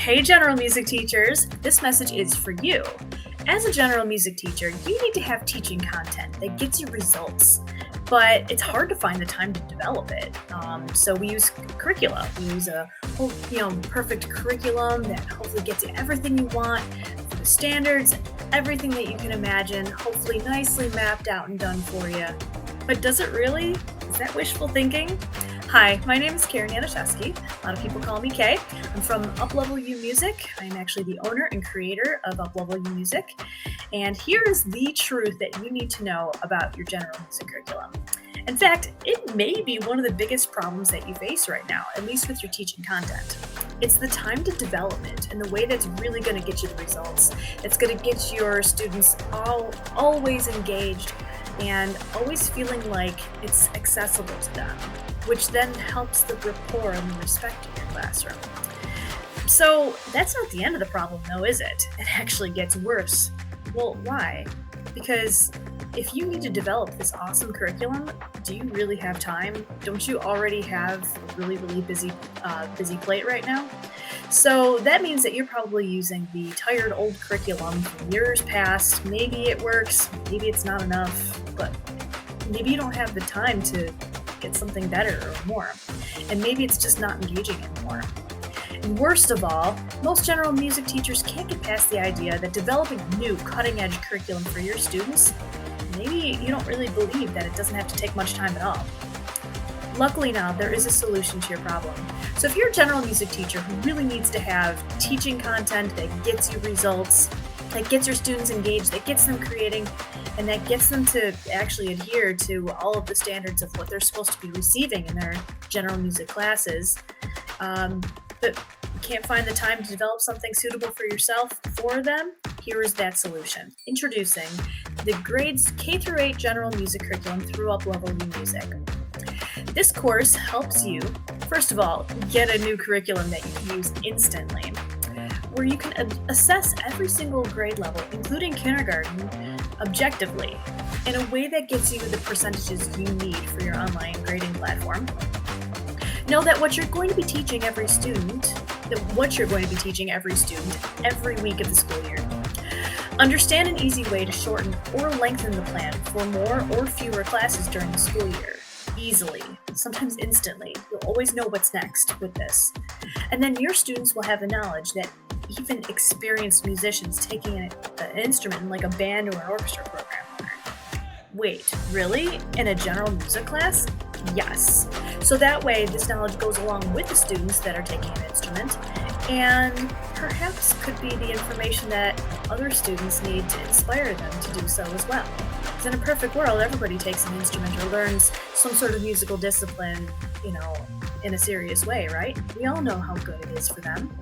Hey, general music teachers, this message is for you. As a general music teacher, you need to have teaching content that gets you results, but it's hard to find the time to develop it. So we use curricula. We use a whole, perfect curriculum that hopefully gets you everything you want, the standards, everything that you can imagine, hopefully nicely mapped out and done for you. But does it really? Is that wishful thinking? Hi, my name is Karen Yanuszewski. A lot of people call me Kay. I'm from Uplevel U Music. I'm actually the owner and creator of Uplevel U Music. And here is the truth that you need to know about your general music curriculum. In fact, it may be one of the biggest problems that you face right now, at least with your teaching content. It's the time to development and the way that's really going to get you the results. It's going to get your students always engaged and always feeling like it's accessible to them, which then helps the rapport and the respect in your classroom. So that's not the end of the problem though, is it? It actually gets worse. Well, why? Because if you need to develop this awesome curriculum, do you really have time? Don't you already have a really busy plate right now? So that means that you're probably using the tired old curriculum from years past. Maybe it works, maybe it's not enough, but maybe you don't have the time to get something better or more. And maybe it's just not engaging anymore. And worst of all, most general music teachers can't get past the idea that developing new cutting-edge curriculum for your students, maybe you don't really believe that it doesn't have to take much time at all. Luckily now, there is a solution to your problem. So if you're a general music teacher who really needs to have teaching content that gets you results, that gets your students engaged, that gets them creating, and that gets them to actually adhere to all of the standards of what they're supposed to be receiving in their general music classes, but you can't find the time to develop something suitable for yourself, for them, here is that solution. Introducing the grades K-8 general music curriculum through Uplevel U Music. This course helps you, first of all, get a new curriculum that you can use instantly, where you can assess every single grade level, including kindergarten, objectively, in a way that gets you the percentages you need for your online grading platform. Know that what you're going to be teaching every student every week of the school year. Understand an easy way to shorten or lengthen the plan for more or fewer classes during the school year. Easily, sometimes instantly. You'll always know what's next with this. And then your students will have the knowledge that even experienced musicians taking an instrument in like a band or an orchestra program learn. Wait, really? In a general music class? Yes. So that way, this knowledge goes along with the students that are taking an instrument, and perhaps could be the information that other students need to inspire them to do so as well. Because in a perfect world, everybody takes an instrument or learns some sort of musical discipline, in a serious way, right? We all know how good it is for them.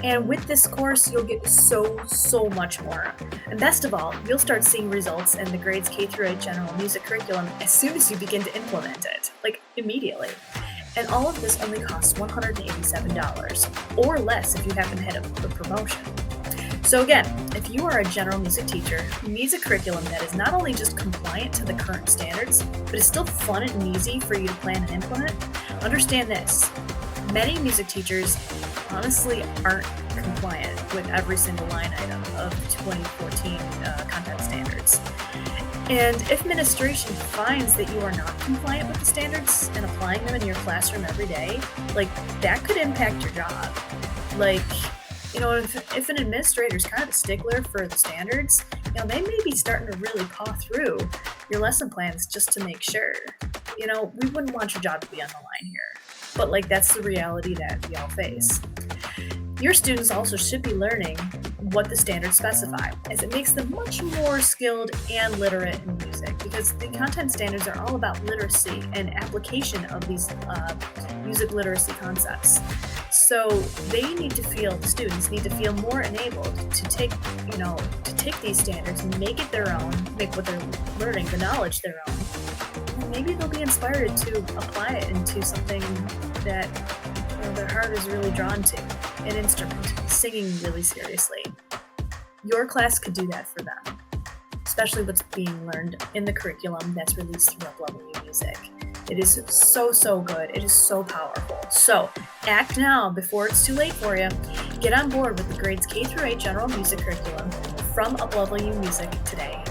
And with this course, you'll get so much more. And best of all, you'll start seeing results in the grades K-8 general music curriculum as soon as you begin to implement it, like immediately. And all of this only costs $187, or less if you happen to hit a promotion. So again, if you are a general music teacher who needs a curriculum that is not only just compliant to the current standards, but is still fun and easy for you to plan and implement, understand this. Many music teachers honestly aren't compliant with every single line item of the 2014 content standards. And if administration finds that you are not compliant with the standards and applying them in your classroom every day, that could impact your job. If an administrator is kind of a stickler for the standards, they may be starting to really paw through your lesson plans just to make sure. We wouldn't want your job to be on the line here, but that's the reality that we all face. Your students also should be learning what the standards specify, as it makes them much more skilled and literate in music, because the content standards are all about literacy and application of these music literacy concepts. So the students need to feel more enabled to take these standards and make it their own, make what they're learning, the knowledge their own. And maybe they'll be inspired to apply it into something that their heart is really drawn to, an instrument, singing really seriously. Your class could do that for them, especially what's being learned in the curriculum that's released through Uplevel U Music. It is so good. It is so powerful. So act now before it's too late for you. Get on board with the grades K through 8 general music curriculum from Uplevel U Music today.